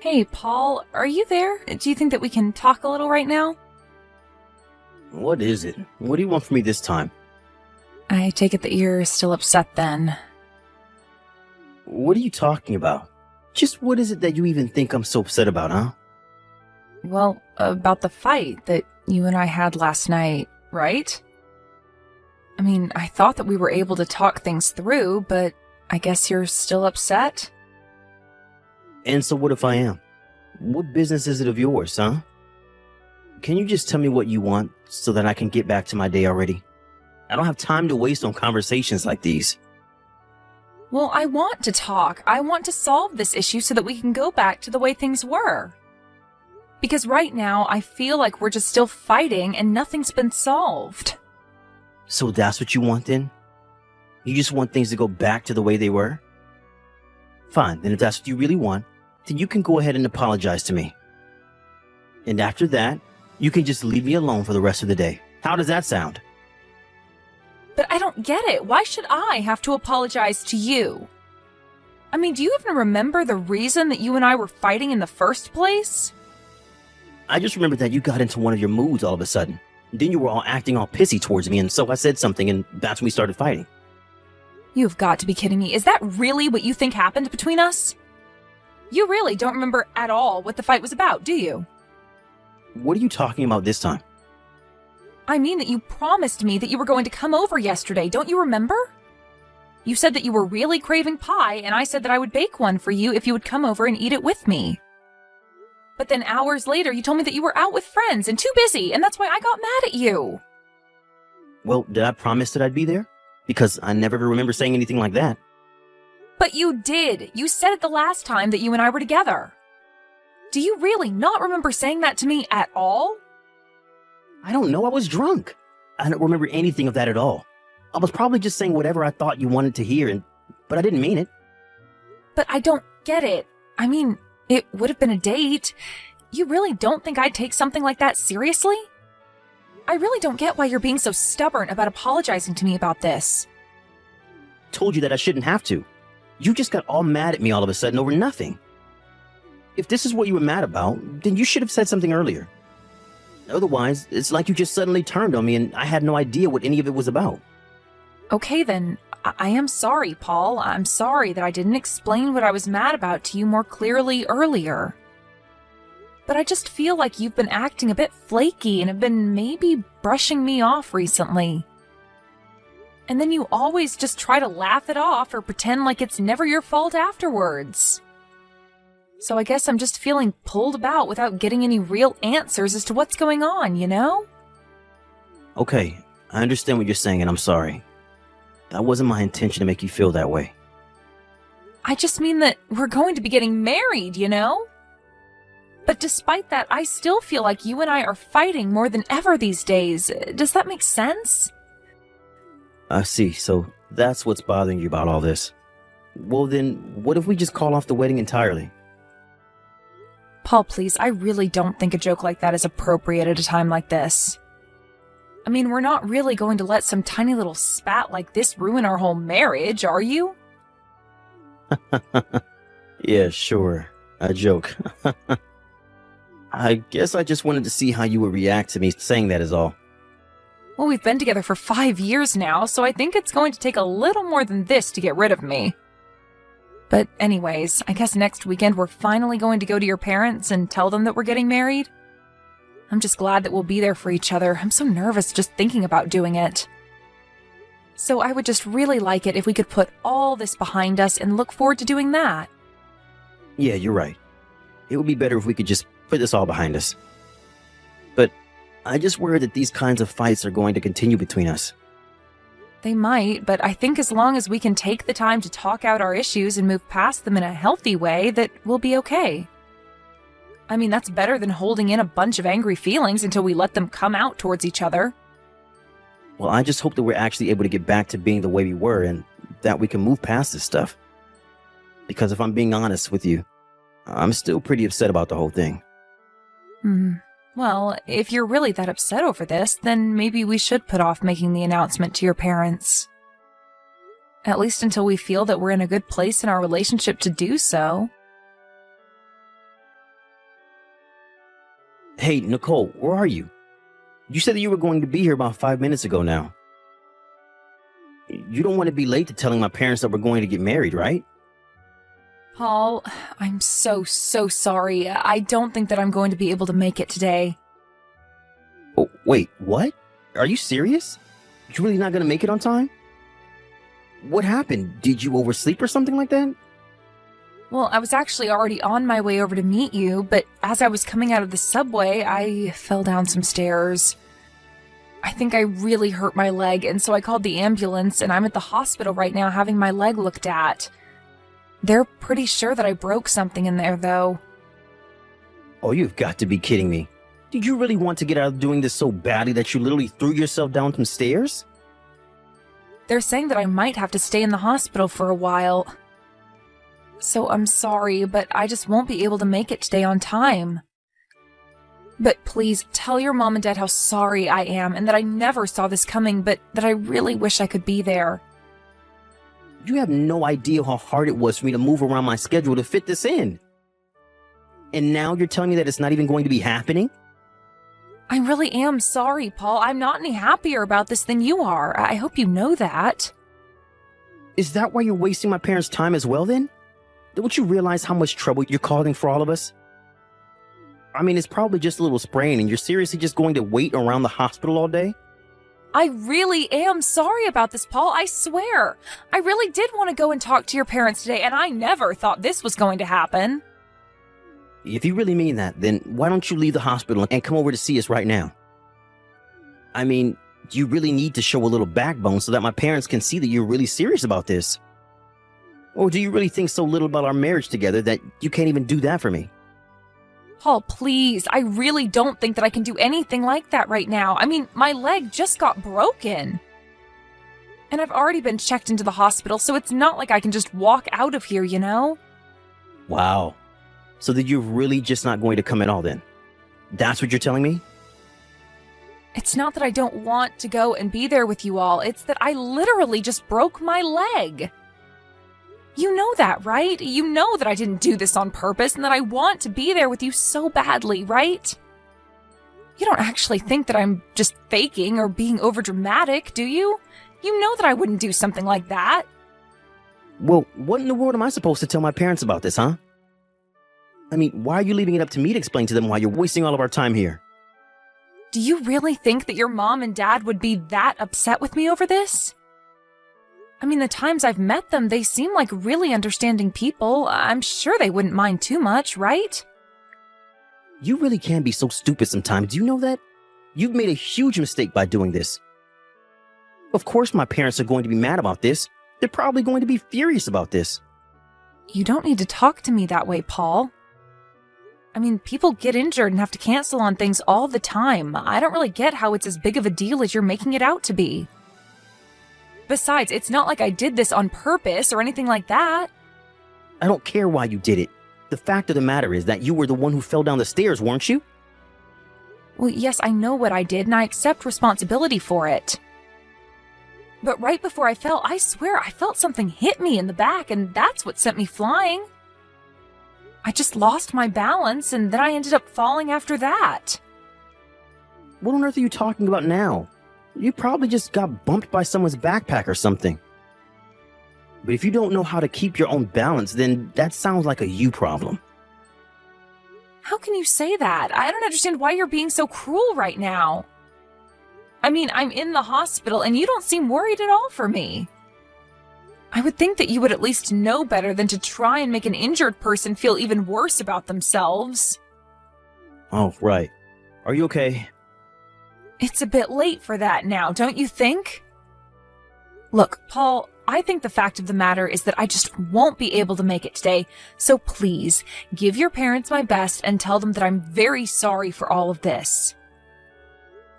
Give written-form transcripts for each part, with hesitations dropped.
Hey, Paul, are you there? Do you think that we can talk a little right now? What is it? What do you want from me this time? I take it that you're still upset then. What are you talking about? Just what is it that you even think I'm so upset about, huh? Well, about the fight that you and I had last night, right? I mean, I thought that we were able to talk things through, but I guess you're still upset? And so what if I am? What business is it of yours, huh? Can you just tell me what you want so that I can get back to my day already? I don't have time to waste on conversations like these. Well, I want to talk. I want to solve this issue so that we can go back to the way things were. Because right now, I feel like we're just still fighting and nothing's been solved. So that's what you want then? You just want things to go back to the way they were? Fine, then if that's what you really want, then you can go ahead and apologize to me. And after that, you can just leave me alone for the rest of the day. How does that sound? But I don't get it. Why should I have to apologize to you? I mean, do you even remember the reason that you and I were fighting in the first place? I just remembered that you got into one of your moods all of a sudden. Then you were all acting all pissy towards me, and so I said something, and that's when we started fighting. You've got to be kidding me. Is that really what you think happened between us? You really don't remember at all what the fight was about, do you? What are you talking about this time? I mean that you promised me that you were going to come over yesterday, don't you remember? You said that you were really craving pie, and I said that I would bake one for you if you would come over and eat it with me. But then hours later, you told me that you were out with friends and too busy, and that's why I got mad at you. Well, did I promise that I'd be there? Because I never remember saying anything like that. But you did. You said it the last time that you and I were together. Do you really not remember saying that to me at all? I don't know, I was drunk. I don't remember anything of that at all. I was probably just saying whatever I thought you wanted to hear, but I didn't mean it. But I don't get it. I mean, it would have been a date. You really don't think I'd take something like that seriously? I really don't get why you're being so stubborn about apologizing to me about this. Told you that I shouldn't have to. You just got all mad at me all of a sudden over nothing. If this is what you were mad about, then you should have said something earlier. Otherwise, it's like you just suddenly turned on me and I had no idea what any of it was about. Okay then, I am sorry, Paul. I'm sorry that I didn't explain what I was mad about to you more clearly earlier. But I just feel like you've been acting a bit flaky and have been maybe brushing me off recently. And then you always just try to laugh it off or pretend like it's never your fault afterwards. So I guess I'm just feeling pulled about without getting any real answers as to what's going on, you know? Okay, I understand what you're saying and I'm sorry. That wasn't my intention to make you feel that way. I just mean that we're going to be getting married, you know? But despite that, I still feel like you and I are fighting more than ever these days. Does that make sense? I see, so that's what's bothering you about all this. Well then, what if we just call off the wedding entirely? Paul, please, I really don't think a joke like that is appropriate at a time like this. I mean, we're not really going to let some tiny little spat like this ruin our whole marriage, are you? Yeah, sure. A joke. I guess I just wanted to see how you would react to me saying that is all. Well, we've been together for 5 years now, so I think it's going to take a little more than this to get rid of me. But anyways, I guess next weekend we're finally going to go to your parents and tell them that we're getting married. I'm just glad that we'll be there for each other. I'm so nervous just thinking about doing it. So I would just really like it if we could put all this behind us and look forward to doing that. Yeah, you're right. It would be better if we could just put this all behind us. But I just worry that these kinds of fights are going to continue between us. They might, but I think as long as we can take the time to talk out our issues and move past them in a healthy way, that we'll be okay. I mean, that's better than holding in a bunch of angry feelings until we let them come out towards each other. Well, I just hope that we're actually able to get back to being the way we were and that we can move past this stuff. Because if I'm being honest with you, I'm still pretty upset about the whole thing. Well, if you're really that upset over this, then maybe we should put off making the announcement to your parents. At least until we feel that we're in a good place in our relationship to do so. Hey, Nicole, where are you? You said that you were going to be here about 5 minutes ago now. You don't want to be late to telling my parents that we're going to get married, right? Paul, I'm so sorry. I don't think that I'm going to be able to make it today. Oh, wait, what? Are you serious? You're really not going to make it on time? What happened? Did you oversleep or something like that? Well, I was actually already on my way over to meet you, but as I was coming out of the subway, I fell down some stairs. I think I really hurt my leg, and so I called the ambulance, and I'm at the hospital right now having my leg looked at. They're pretty sure that I broke something in there, though. Oh, you've got to be kidding me. Did you really want to get out of doing this so badly that you literally threw yourself down some stairs? They're saying that I might have to stay in the hospital for a while. So I'm sorry, but I just won't be able to make it today on time. But please, tell your mom and dad how sorry I am and that I never saw this coming, but that I really wish I could be there. You have no idea how hard it was for me to move around my schedule to fit this in. And now you're telling me that it's not even going to be happening? I really am sorry, Paul. I'm not any happier about this than you are. I hope you know that. Is that why you're wasting my parents' time as well then? Don't you realize how much trouble you're causing for all of us? I mean, it's probably just a little sprain and you're seriously just going to wait around the hospital all day? I really am sorry about this, Paul. I swear. I really did want to go and talk to your parents today, and I never thought this was going to happen. If you really mean that, then why don't you leave the hospital and come over to see us right now? I mean, you really need to show a little backbone so that my parents can see that you're really serious about this. Or do you really think so little about our marriage together that you can't even do that for me? Paul, please. I really don't think that I can do anything like that right now. I mean, my leg just got broken. And I've already been checked into the hospital, so it's not like I can just walk out of here, you know? Wow. So that you're really just not going to come at all then? That's what you're telling me? It's not that I don't want to go and be there with you all. It's that I literally just broke my leg. You know that, right? You know that I didn't do this on purpose and that I want to be there with you so badly, right? You don't actually think that I'm just faking or being overdramatic, do you? You know that I wouldn't do something like that. Well, what in the world am I supposed to tell my parents about this, huh? I mean, why are you leaving it up to me to explain to them why you're wasting all of our time here? Do you really think that your mom and dad would be that upset with me over this? I mean, the times I've met them, they seem like really understanding people. I'm sure they wouldn't mind too much, right? You really can be so stupid sometimes. Do you know that? You've made a huge mistake by doing this. Of course my parents are going to be mad about this. They're probably going to be furious about this. You don't need to talk to me that way, Paul. I mean, people get injured and have to cancel on things all the time. I don't really get how it's as big of a deal as you're making it out to be. Besides, it's not like I did this on purpose or anything like that. I don't care why you did it. The fact of the matter is that you were the one who fell down the stairs, weren't you? Well, yes, I know what I did, and I accept responsibility for it. But right before I fell, I swear I felt something hit me in the back, and that's what sent me flying. I just lost my balance, and then I ended up falling after that. What on earth are you talking about now? You probably just got bumped by someone's backpack or something. But if you don't know how to keep your own balance, then that sounds like a you problem. How can you say that? I don't understand why you're being so cruel right now. I mean, I'm in the hospital and you don't seem worried at all for me. I would think that you would at least know better than to try and make an injured person feel even worse about themselves. Oh, right. Are you okay? It's a bit late for that now, don't you think? Look, Paul, I think the fact of the matter is that I just won't be able to make it today, so please, give your parents my best and tell them that I'm very sorry for all of this.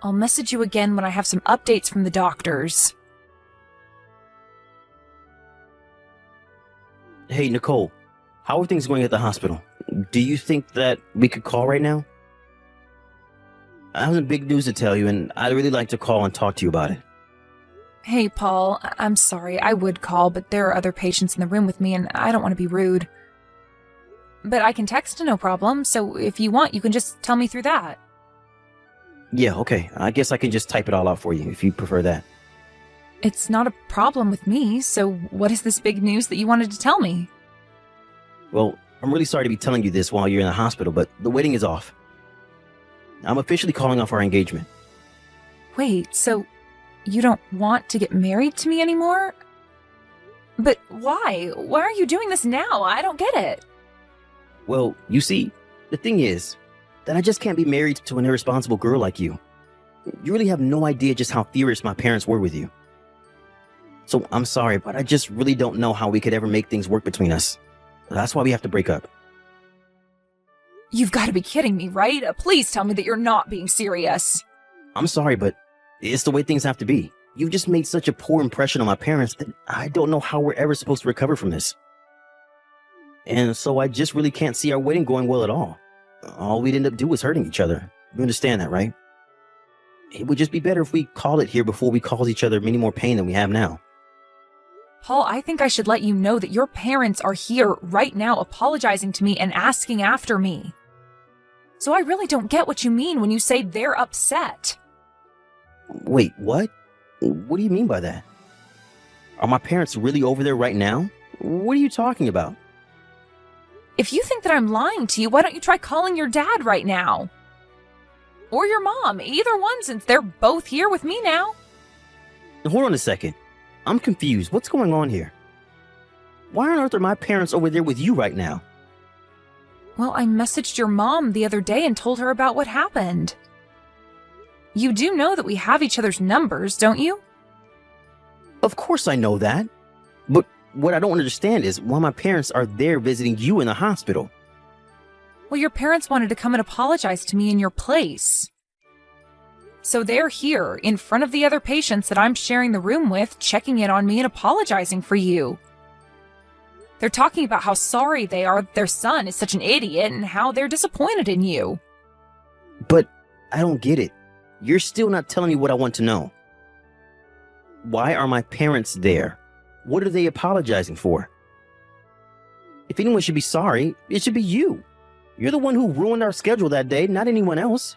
I'll message you again when I have some updates from the doctors. Hey, Nicole, how are things going at the hospital? Do you think that we could call right now? I have some big news to tell you, and I'd really like to call and talk to you about it. Hey, Paul, I'm sorry. I would call, but there are other patients in the room with me, and I don't want to be rude. But I can text, no problem, so if you want, you can just tell me through that. Yeah, okay. I guess I can just type it all out for you if you prefer that. It's not a problem with me, so what is this big news that you wanted to tell me? Well, I'm really sorry to be telling you this while you're in the hospital, but the wedding is off. I'm officially calling off our engagement. Wait, so you don't want to get married to me anymore? But why? Why are you doing this now? I don't get it. Well, you see, the thing is that I just can't be married to an irresponsible girl like you. You really have no idea just how furious my parents were with you. So I'm sorry, but I just really don't know how we could ever make things work between us. That's why we have to break up. You've got to be kidding me, right? Please tell me that you're not being serious. I'm sorry, but it's the way things have to be. You've just made such a poor impression on my parents that I don't know how we're ever supposed to recover from this. And so I just really can't see our wedding going well at all. All we'd end up doing is hurting each other. You understand that, right? It would just be better if we called it here before we cause each other many more pain than we have now. Paul, I think I should let you know that your parents are here right now apologizing to me and asking after me. So I really don't get what you mean when you say they're upset. Wait, what? What do you mean by that? Are my parents really over there right now? What are you talking about? If you think that I'm lying to you, why don't you try calling your dad right now? Or your mom, either one, since they're both here with me now. Hold on a second. I'm confused. What's going on here? Why on earth are my parents over there with you right now? Well, I messaged your mom the other day and told her about what happened. You do know that we have each other's numbers, don't you? Of course I know that. But what I don't understand is why my parents are there visiting you in the hospital. Well, your parents wanted to come and apologize to me in your place. So they're here, in front of the other patients that I'm sharing the room with, checking in on me and apologizing for you. They're talking about how sorry they are that their son is such an idiot and how they're disappointed in you. But I don't get it. You're still not telling me what I want to know. Why are my parents there? What are they apologizing for? If anyone should be sorry, it should be you. You're the one who ruined our schedule that day, not anyone else.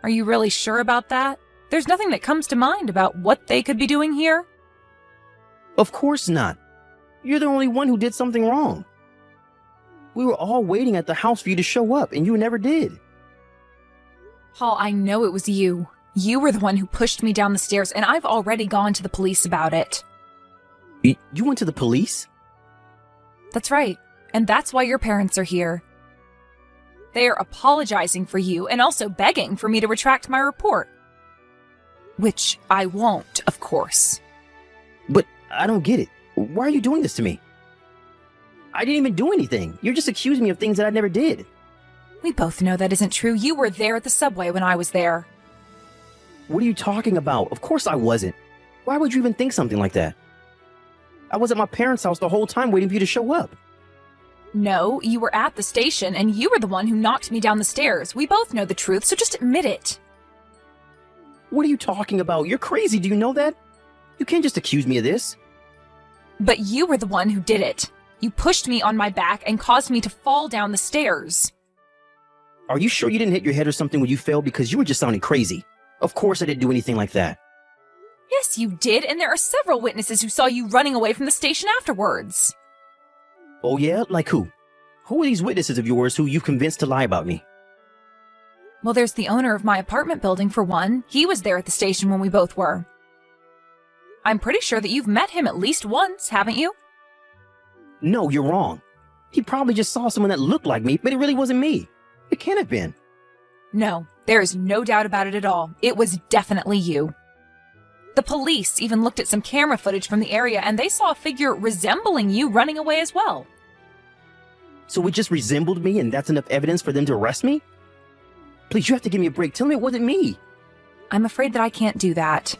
Are you really sure about that? There's nothing that comes to mind about what they could be doing here? Of course not. You're the only one who did something wrong. We were all waiting at the house for you to show up, and you never did. Paul, I know it was you. You were the one who pushed me down the stairs, and I've already gone to the police about it. You went to the police? That's right, and that's why your parents are here. They are apologizing for you and also begging for me to retract my report. Which I won't, of course. But I don't get it. Why are you doing this to me? I didn't even do anything. You're just accusing me of things that I never did. We both know that isn't true. You were there at the subway when I was there. What are you talking about? Of course I wasn't. Why would you even think something like that? I was at my parents' house the whole time waiting for you to show up. No, you were at the station, and you were the one who knocked me down the stairs. We both know the truth, so just admit it. What are you talking about? You're crazy, do you know that? You can't just accuse me of this. But you were the one who did it. You pushed me on my back and caused me to fall down the stairs. Are you sure you didn't hit your head or something when you fell? Because you were just sounding crazy. Of course I didn't do anything like that. Yes, you did, and there are several witnesses who saw you running away from the station afterwards. Oh yeah? Like who? Who are these witnesses of yours who you convinced to lie about me? Well, there's the owner of my apartment building, for one. He was there at the station when we both were. I'm pretty sure that you've met him at least once, haven't you? No, you're wrong. He probably just saw someone that looked like me, but it really wasn't me. It can't have been. No, there is no doubt about it at all. It was definitely you. The police even looked at some camera footage from the area, and they saw a figure resembling you running away as well. So it just resembled me, and that's enough evidence for them to arrest me? Please, you have to give me a break. Tell me it wasn't me. I'm afraid that I can't do that.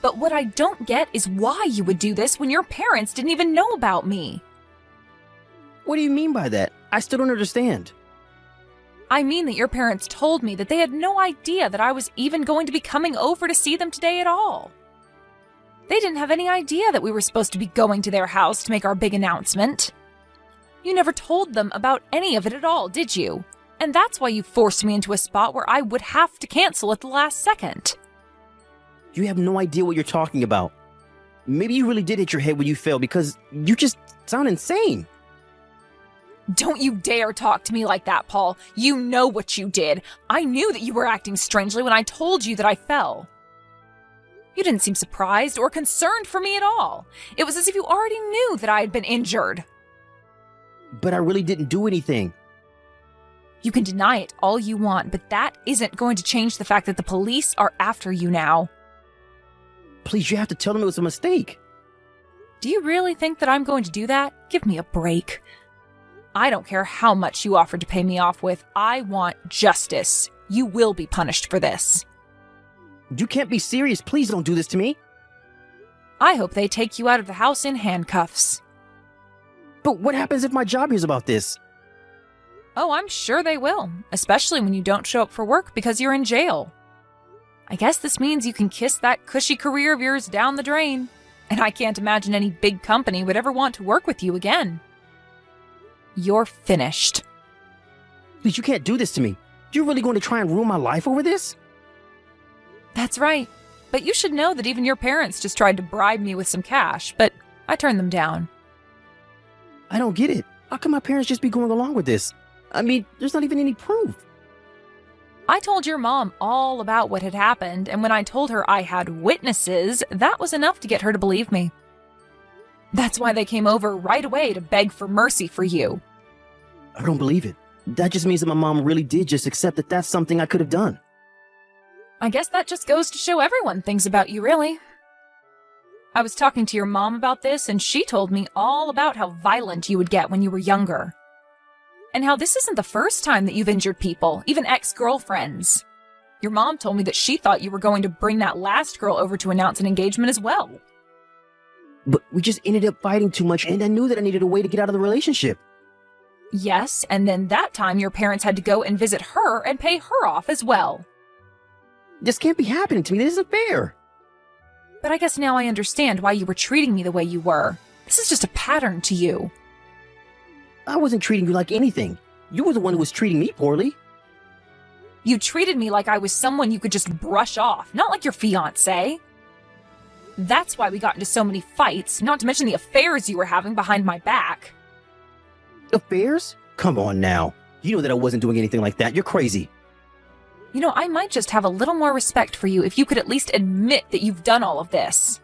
But what I don't get is why you would do this when your parents didn't even know about me. What do you mean by that? I still don't understand. I mean that your parents told me that they had no idea that I was even going to be coming over to see them today at all. They didn't have any idea that we were supposed to be going to their house to make our big announcement. You never told them about any of it at all, did you? And that's why you forced me into a spot where I would have to cancel at the last second. You have no idea what you're talking about. Maybe you really did hit your head when you fell because you just sound insane. Don't you dare talk to me like that, Paul. You know what you did. I knew that you were acting strangely when I told you that I fell. You didn't seem surprised or concerned for me at all. It was as if you already knew that I had been injured. But I really didn't do anything. You can deny it all you want, but that isn't going to change the fact that the police are after you now. Please, you have to tell them it was a mistake. Do you really think that I'm going to do that? Give me a break. I don't care how much you offered to pay me off with. I want justice. You will be punished for this. You can't be serious. Please don't do this to me. I hope they take you out of the house in handcuffs. But what happens if my job hears about this? Oh, I'm sure they will, especially when you don't show up for work because you're in jail. I guess this means you can kiss that cushy career of yours down the drain, and I can't imagine any big company would ever want to work with you again. You're finished. Please, you can't do this to me. You're really going to try and ruin my life over this? That's right, but you should know that even your parents just tried to bribe me with some cash, but I turned them down. I don't get it. How can my parents just be going along with this? I mean, there's not even any proof. I told your mom all about what had happened, and when I told her I had witnesses, that was enough to get her to believe me. That's why they came over right away to beg for mercy for you. I don't believe it. That just means that my mom really did just accept that that's something I could have done. I guess that just goes to show everyone things about you, really. I was talking to your mom about this, and she told me all about how violent you would get when you were younger. And how this isn't the first time that you've injured people, even ex-girlfriends. Your mom told me that she thought you were going to bring that last girl over to announce an engagement as well. But we just ended up fighting too much, and I knew that I needed a way to get out of the relationship. Yes, and then that time your parents had to go and visit her and pay her off as well. This can't be happening to me. This isn't fair. But I guess now I understand why you were treating me the way you were. This is just a pattern to you. I wasn't treating you like anything. You were the one who was treating me poorly. You treated me like I was someone you could just brush off, not like your fiancé. That's why we got into so many fights, not to mention the affairs you were having behind my back. Affairs? Come on now. You know that I wasn't doing anything like that. You're crazy. You know, I might just have a little more respect for you if you could at least admit that you've done all of this.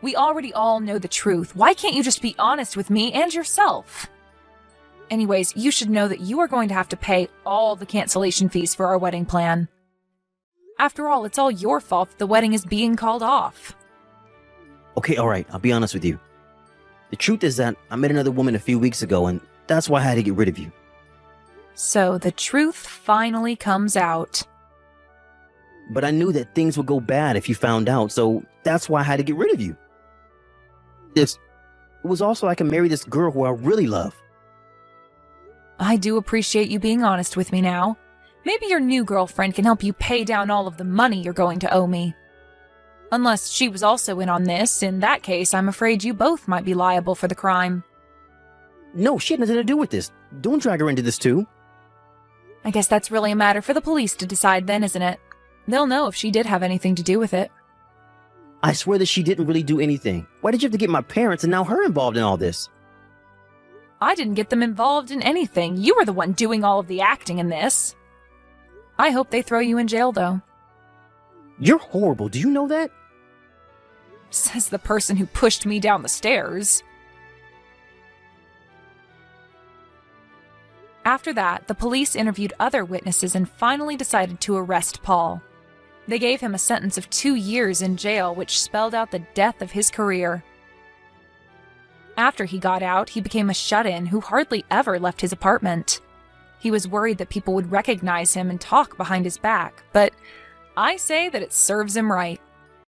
We already all know the truth. Why can't you just be honest with me and yourself? Anyways, you should know that you are going to have to pay all the cancellation fees for our wedding plan. After all, it's all your fault that the wedding is being called off. Okay, alright, I'll be honest with you. The truth is that I met another woman a few weeks ago, and that's why I had to get rid of you. So the truth finally comes out. But I knew that things would go bad if you found out, so that's why I had to get rid of you. It was also I can marry this girl who I really love. I do appreciate you being honest with me now. Maybe your new girlfriend can help you pay down all of the money you're going to owe me. Unless she was also in on this, in that case, I'm afraid you both might be liable for the crime. No, she had nothing to do with this. Don't drag her into this too. I guess that's really a matter for the police to decide then, isn't it? They'll know if she did have anything to do with it. I swear that she didn't really do anything. Why did you have to get my parents and now her involved in all this? I didn't get them involved in anything. You were the one doing all of the acting in this. I hope they throw you in jail, though. You're horrible. Do you know that? Says the person who pushed me down the stairs. After that, the police interviewed other witnesses and finally decided to arrest Paul. They gave him a sentence of 2 years in jail, which spelled out the death of his career. After he got out, he became a shut-in who hardly ever left his apartment. He was worried that people would recognize him and talk behind his back, but I say that it serves him right.